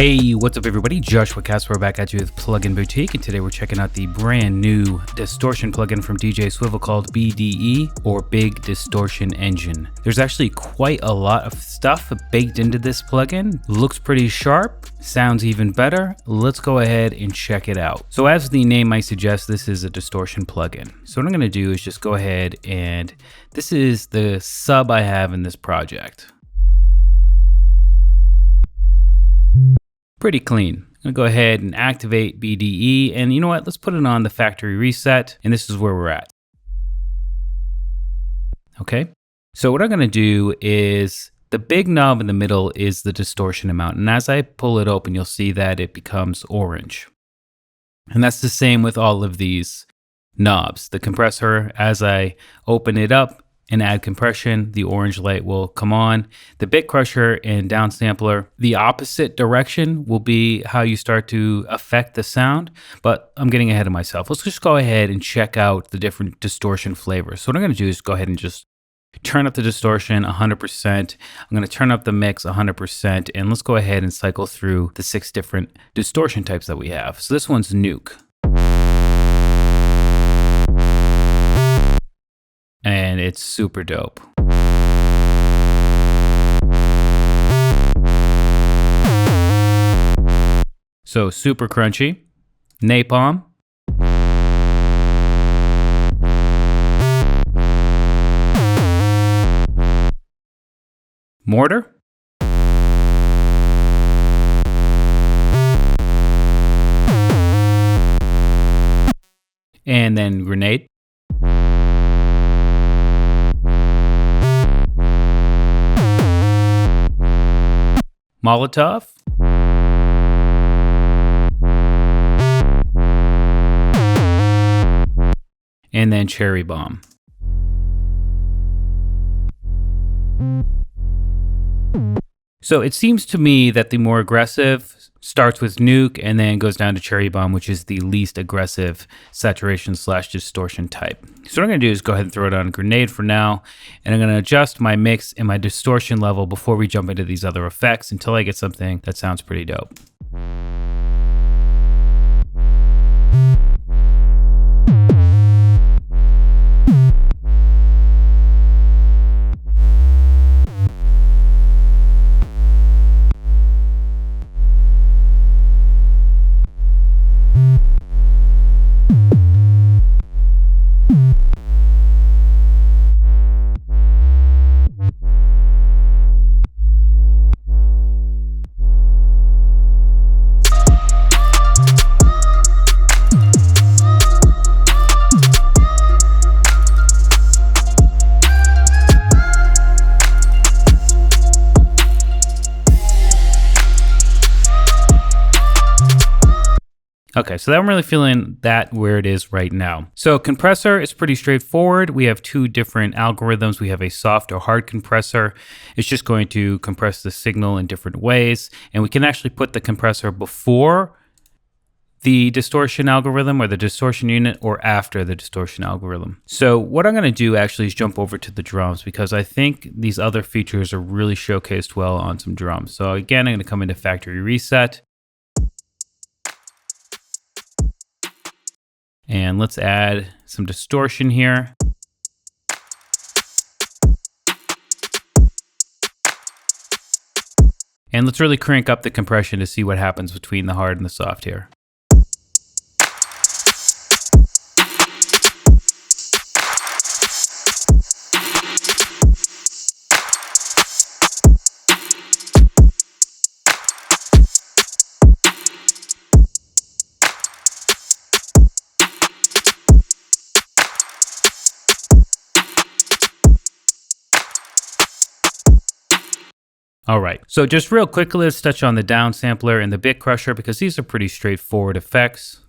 Hey, what's up everybody? Joshua Casper back at you with Plugin Boutique, and today we're checking out the brand new distortion plugin from DJ Swivel called BDE, or Big Distortion Engine. There's actually quite a lot of stuff baked into this plugin. Looks pretty sharp, sounds even better. Let's go ahead and check it out. So as the name might suggest, this is a distortion plugin. So what I'm going to do is just go ahead and this is the sub I have in this project. Pretty clean. I'm gonna go ahead and activate BDE, and you know what? Let's put it on the factory reset, and this is where we're at. Okay, so what I'm gonna do is the big knob in the middle is the distortion amount, and as I pull it open, you'll see that it becomes orange. And that's the same with all of these knobs. The compressor, as I open it up and add compression, the orange light will come on. The bit crusher and downsampler, the opposite direction will be how you start to affect the sound, but I'm getting ahead of myself. Let's just go ahead and check out the different distortion flavors. So what I'm gonna do is go ahead and just turn up the distortion 100%. I'm gonna turn up the mix 100%, and let's go ahead and cycle through the 6 different distortion types that we have. So this one's Nuke. And it's super dope. So super crunchy. Napalm. Mortar. And then Grenade. Molotov. And then Cherry Bomb. So it seems to me that the more aggressive starts with Nuke and then goes down to Cherry Bomb, which is the least aggressive saturation / distortion type. So what I'm gonna do is go ahead and throw it on Grenade for now, and I'm gonna adjust my mix and my distortion level before we jump into these other effects until I get something that sounds pretty dope. Okay, so I'm really feeling that where it is right now. So compressor is pretty straightforward. We have 2 different algorithms. We have a soft or hard compressor. It's just going to compress the signal in different ways. And we can actually put the compressor before the distortion algorithm or the distortion unit, or after the distortion algorithm. So what I'm gonna do actually is jump over to the drums, because I think these other features are really showcased well on some drums. So again, I'm gonna come into factory reset. And let's add some distortion here. And let's really crank up the compression to see what happens between the hard and the soft here. All right, so just real quickly, let's touch on the downsampler and the bit crusher, because these are pretty straightforward effects.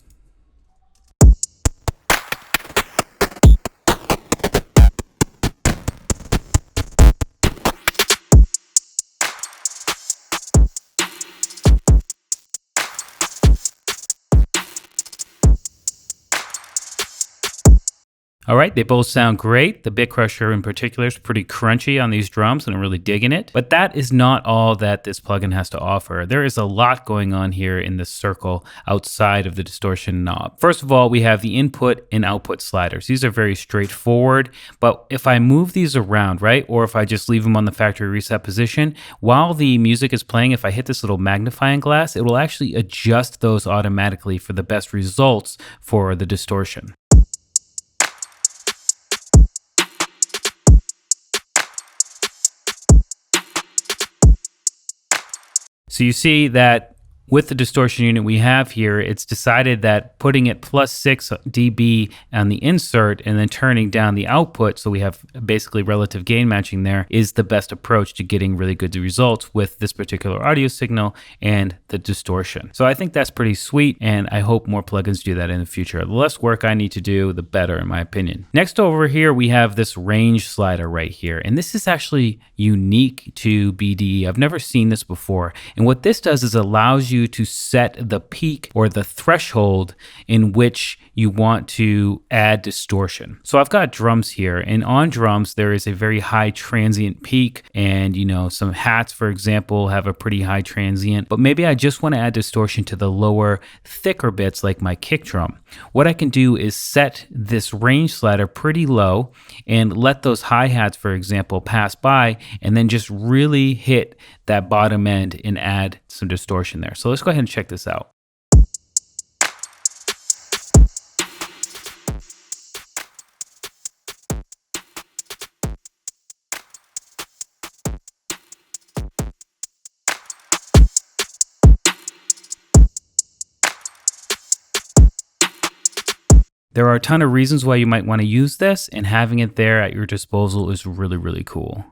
All right, they both sound great. The Bit Crusher in particular is pretty crunchy on these drums, and I'm really digging it. But that is not all that this plugin has to offer. There is a lot going on here in this circle outside of the distortion knob. First of all, we have the input and output sliders. These are very straightforward, but if I move these around, right, or if I just leave them on the factory reset position, while the music is playing, if I hit this little magnifying glass, it will actually adjust those automatically for the best results for the distortion. So you see that with the distortion unit we have here, it's decided that putting it plus 6 dB on the insert and then turning down the output, so we have basically relative gain matching there, is the best approach to getting really good results with this particular audio signal and the distortion. So I think that's pretty sweet, and I hope more plugins do that in the future. The less work I need to do, the better, in my opinion. Next over here, we have this range slider right here, and this is actually unique to BDE. I've never seen this before, and what this does is allows you to set the peak or the threshold in which you want to add distortion. So I've got drums here, and on drums there is a very high transient peak, and some hats, for example, have a pretty high transient, but maybe I just want to add distortion to the lower, thicker bits like my kick drum. What I can do is set this range slider pretty low and let those hi-hats, for example, pass by, and then just really hit that bottom end and add some distortion there. So let's go ahead and check this out. There are a ton of reasons why you might want to use this, and having it there at your disposal is really, really cool.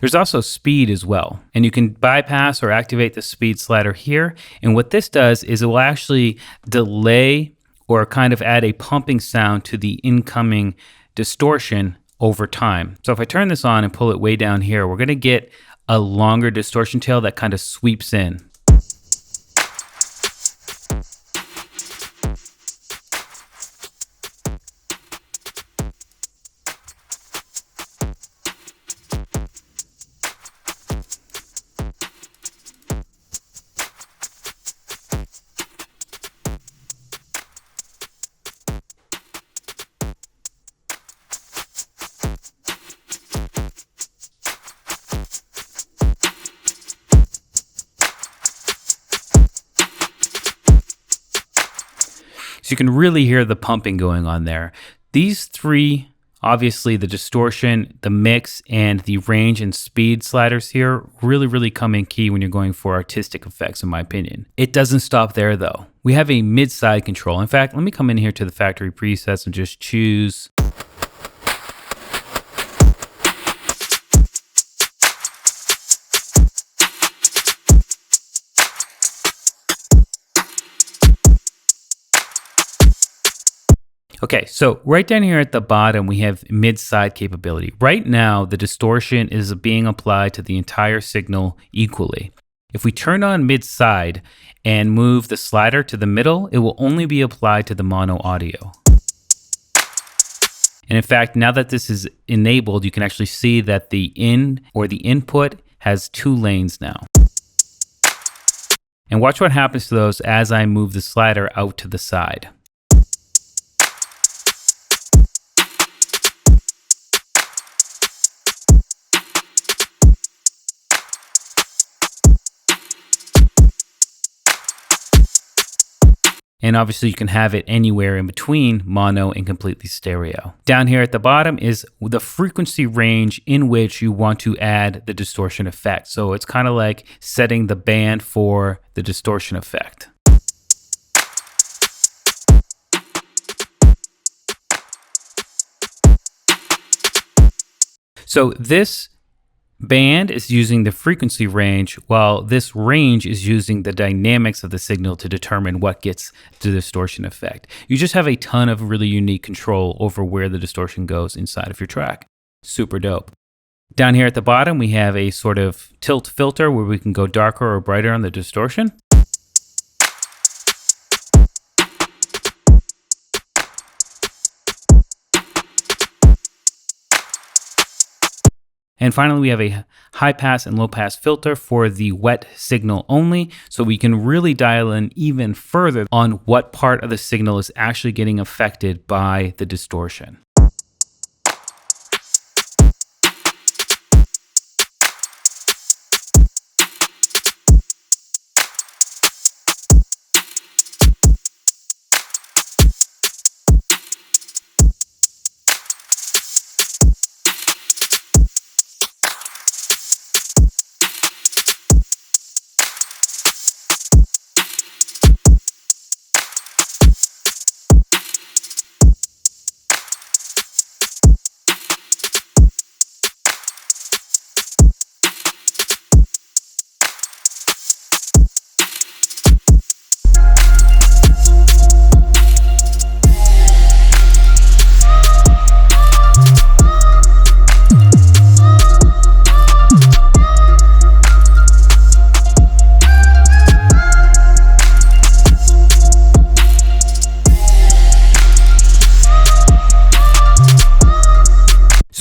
There's also speed as well, and you can bypass or activate the speed slider here. And what this does is it will actually delay or kind of add a pumping sound to the incoming distortion over time. So if I turn this on and pull it way down here, we're going to get a longer distortion tail that kind of sweeps in. So you can really hear the pumping going on there. These three, obviously the distortion, the mix, and the range and speed sliders here really come in key when you're going for artistic effects, in my opinion. It doesn't stop there though. We have a mid-side control. In fact, let me come in here to the factory presets and just choose Okay, so right down here at the bottom, we have mid-side capability. Right now, the distortion is being applied to the entire signal equally. If we turn on mid-side and move the slider to the middle, it will only be applied to the mono audio. And in fact, now that this is enabled, you can actually see that the in or the input has 2 lanes now. And watch what happens to those as I move the slider out to the side. And obviously you can have it anywhere in between mono and completely stereo. Down here at the bottom is the frequency range in which you want to add the distortion effect. So it's kind of like setting the band for the distortion effect. So this band is using the frequency range, while this range is using the dynamics of the signal to determine what gets the distortion effect. You just have a ton of really unique control over where the distortion goes inside of your track. Super dope. Down here at the bottom, we have a sort of tilt filter where we can go darker or brighter on the distortion. And finally, we have a high pass and low pass filter for the wet signal only, so we can really dial in even further on what part of the signal is actually getting affected by the distortion.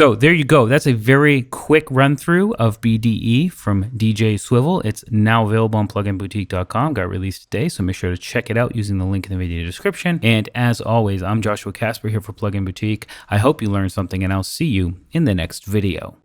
So there you go. That's a very quick run through of BDE from DJ Swivel. It's now available on pluginboutique.com. Got released today, so make sure to check it out using the link in the video description. And as always, I'm Joshua Casper here for Plugin Boutique. I hope you learned something, and I'll see you in the next video.